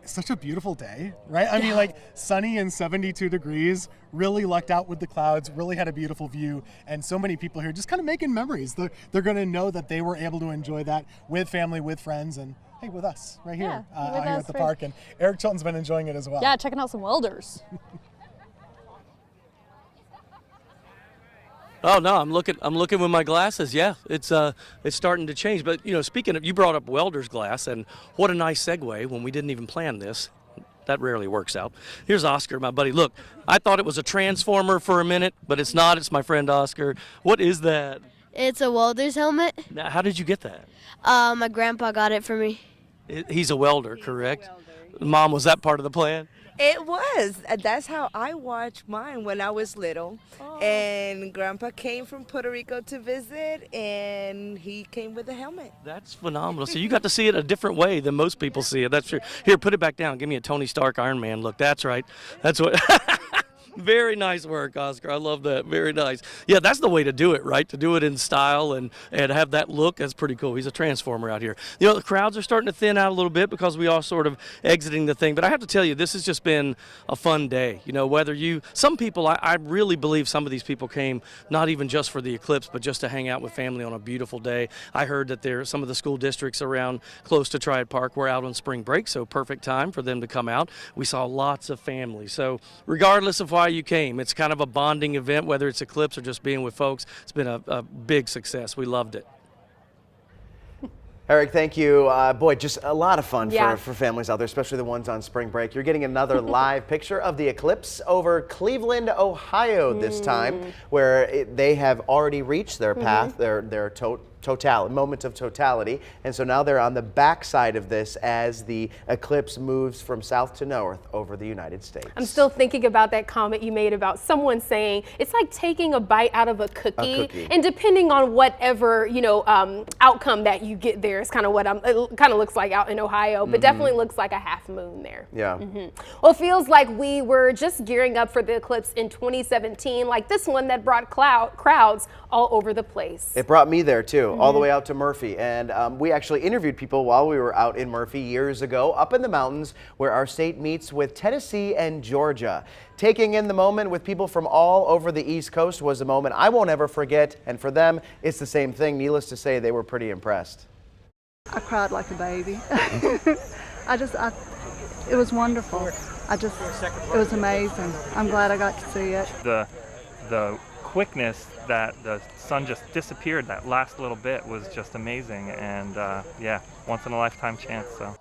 D: it's such a beautiful day, right? I mean, like sunny and 72 degrees, really lucked out with the clouds, really had a beautiful view, and so many people here just kind of making memories. They're going to know that they were able to enjoy that with family, with friends, and hey, with us right here, out here at the park. And Eric Chilton's been enjoying it as well.
C: Yeah, checking out some welders.
E: Oh no, I'm looking with my glasses. Yeah, it's starting to change. But you know, speaking of, you brought up welder's glass, and what a nice segue when we didn't even plan this. That rarely works out. Here's Oscar, my buddy. Look, I thought it was a transformer for a minute, but it's not. It's my friend Oscar. What is that?
G: It's a welder's helmet.
E: Now, how did you get that?
G: My grandpa got it for me.
E: He's a welder, correct? Mom, was that part of the plan?
H: It was. That's how I watched mine when I was little. Oh. And Grandpa came from Puerto Rico to visit, and he came with a helmet.
E: That's phenomenal. So you got to see it a different way than most people see it. That's true. Here, put it back down. Give me a Tony Stark Iron Man look. That's right. That's what. Very nice work, Oscar. I love that. Very nice. Yeah, that's the way to do it, right? To do it in style and have that look. That's pretty cool. He's a transformer out here. You know, the crowds are starting to thin out a little bit because we are sort of exiting the thing. But I have to tell you, this has just been a fun day. You know, whether some people, I really believe some of these people came not even just for the eclipse, but just to hang out with family on a beautiful day. I heard that some of the school districts around close to Triad Park were out on spring break, so perfect time for them to come out. We saw lots of families. So regardless of why you came, it's kind of a bonding event, whether it's eclipse or just being with folks. It's been a big success. We loved it.
A: Eric, thank you. Boy, just a lot of fun for families out there, especially the ones on spring break. You're getting another live picture of the eclipse over Cleveland, Ohio this time, where they have already reached their path, their moment of totality. And so now they're on the backside of this as the eclipse moves from south to north over the United States.
B: I'm still thinking about that comment you made about someone saying it's like taking a bite out of a cookie. And depending on whatever, you know, outcome that you get there is kind of what it kind of looks like out in Ohio, but definitely looks like a half moon there.
A: Yeah.
B: Well, it feels like we were just gearing up for the eclipse in 2017, like this one that brought crowds all over the place.
A: It brought me there too. All the way out to Murphy, and we actually interviewed people while we were out in Murphy years ago up in the mountains where our state meets with Tennessee and Georgia. Taking in the moment with people from all over the East Coast was a moment I won't ever forget, and for them it's the same thing. Needless to say, they were pretty impressed.
L: I cried like a baby. It was wonderful. It was amazing. I'm glad I got to see it.
X: The quickness that the sun just disappeared, that last little bit, was just amazing, and yeah, once in a lifetime chance. So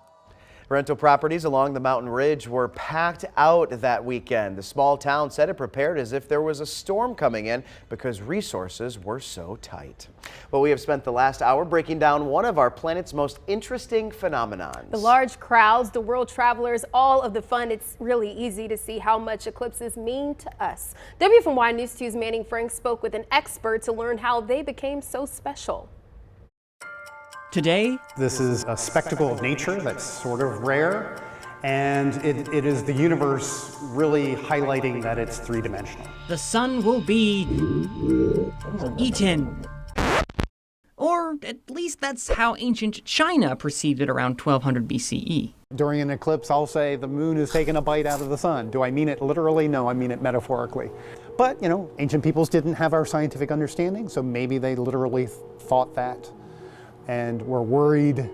A: rental properties along the mountain ridge were packed out that weekend. The small town said it prepared as if there was a storm coming in because resources were so tight. Well, we have spent the last hour breaking down one of our planet's most interesting phenomenons.
B: The large crowds, the world travelers, all of the fun. It's really easy to see how much eclipses mean to us. WFMY News 2's Manning Frank spoke with an expert to learn how they became so special.
Y: Today, this is a spectacle of nature that's sort of rare,
K: And it is the universe really highlighting that it's three-dimensional.
M: The sun will be eaten. Or at least that's how ancient China perceived it around 1200 BCE.
K: During an eclipse, I'll say the moon is taking a bite out of the sun. Do I mean it literally? No, I mean it metaphorically. But, you know, ancient peoples didn't have our scientific understanding, so maybe they literally thought that and were worried,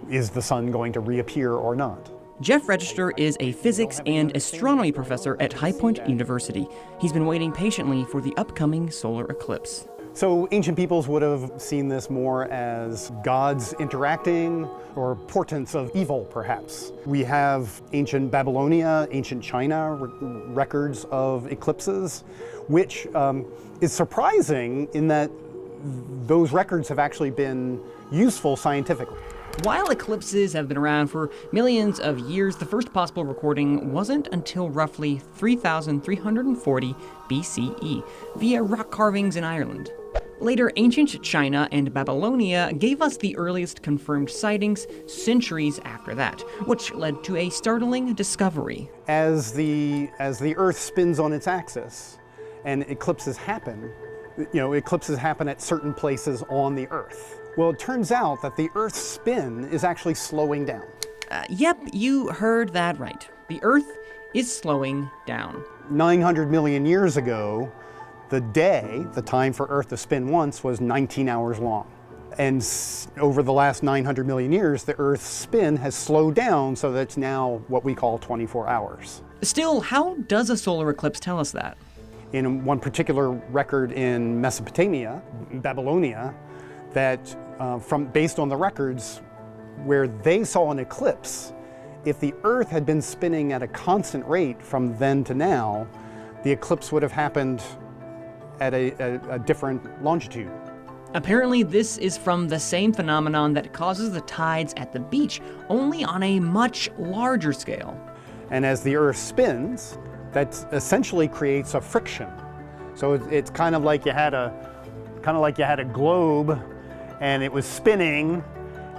K: is the sun going to reappear or not?
M: Jeff Register is a physics and astronomy professor at High Point University. He's been waiting patiently for the upcoming solar eclipse.
K: So ancient peoples would have seen this more as gods interacting or portents of evil, perhaps. We have ancient Babylonia, ancient China records of eclipses, which is surprising in that those records have actually been useful scientifically.
M: While eclipses have been around for millions of years, the first possible recording wasn't until roughly 3,340 BCE via rock carvings in Ireland. Later, ancient China and Babylonia gave us the earliest confirmed sightings centuries after that, which led to a startling discovery.
K: As the Earth spins on its axis and eclipses happen, eclipses happen at certain places on the Earth. Well, it turns out that the Earth's spin is actually slowing down.
M: Yep, you heard that right. The Earth is slowing down.
K: 900 million years ago, the day, the time for Earth to spin once, was 19 hours long. And over the last 900 million years, the Earth's spin has slowed down so that it's now what we call 24 hours.
M: Still, how does a solar eclipse tell us that?
K: In one particular record in Mesopotamia, Babylonia, that based on the records where they saw an eclipse, if the Earth had been spinning at a constant rate from then to now, the eclipse would have happened at a different longitude.
M: Apparently, this is from the same phenomenon that causes the tides at the beach, only on a much larger scale.
K: And as the Earth spins, that essentially creates a friction. So it's kind of like you had a globe, and it was spinning,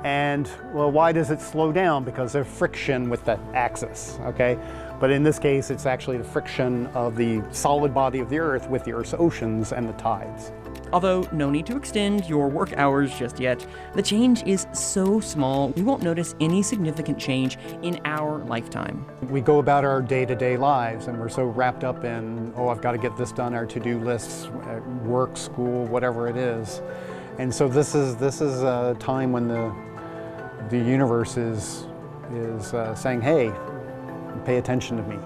K: and well, why does it slow down? Because of friction with the axis, okay? But in this case, it's actually the friction of the solid body of the Earth with the Earth's oceans and the tides.
M: Although no need to extend your work hours just yet, the change is so small we won't notice any significant change in our lifetime.
K: We go about our day-to-day lives and we're so wrapped up in, oh, I've got to get this done, our to-do lists, work, school, whatever it is. And so this is a time when the universe is saying, hey, pay attention to me.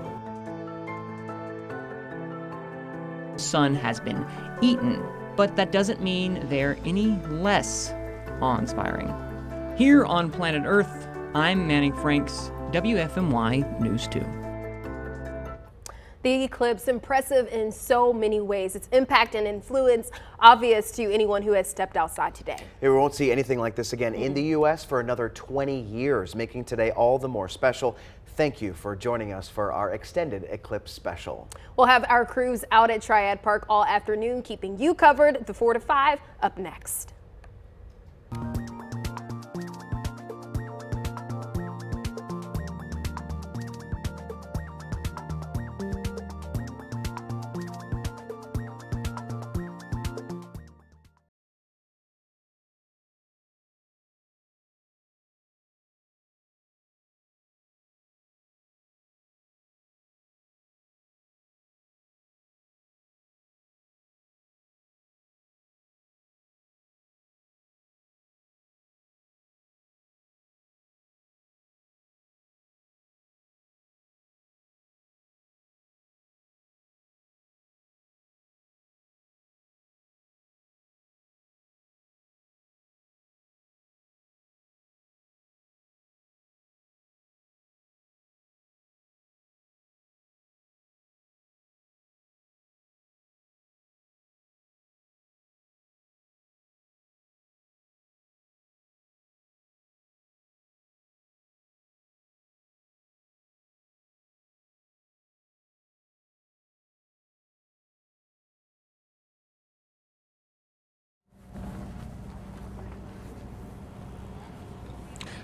M: Sun has been eaten, but that doesn't mean they're any less awe-inspiring. Here on Planet Earth, I'm Manning Franks, WFMY News 2.
B: The eclipse, impressive in so many ways. Its impact and influence obvious to anyone who has stepped outside today.
A: We won't see anything like this again in the U.S. for another 20 years, making today all the more special. Thank you for joining us for our extended eclipse special.
B: We'll have our crews out at Triad Park all afternoon, keeping you covered. The 4 to 5 up next.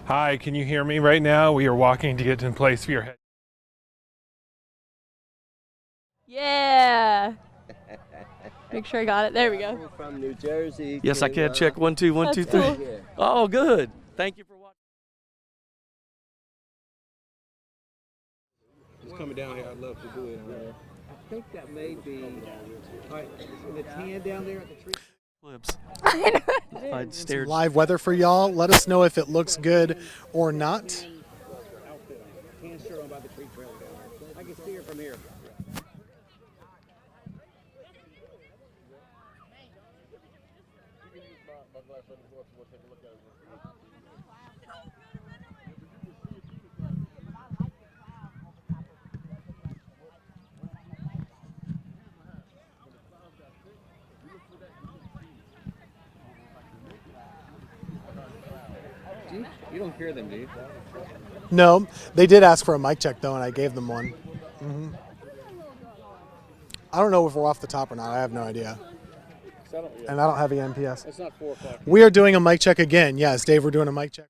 J: Hi, can you hear me right now? We are walking to get in place for your head.
C: Yeah. Make sure I got it. There we go.
N: From New Jersey.
E: Yes, I can. Check 1 2 1 2 3.
C: That's cool.
E: Oh, good. Thank you for watching.
N: Just coming down here, I'd love to do it. I think that may be. All right, so the tan down there at the tree.
E: Flips. I'd stared.
D: Live weather for y'all. Let us know if it looks good or not.
N: Tan shirt on by the tree trail. I can see her from here. You don't hear them, do you?
D: No, they did ask for a mic check though, and I gave them one. I don't know if we're off the top or not. I have no idea. And I don't have EMPS.
N: It's not 4 o'clock.
D: We are doing a mic check again. Yes, Dave, we're doing a mic check.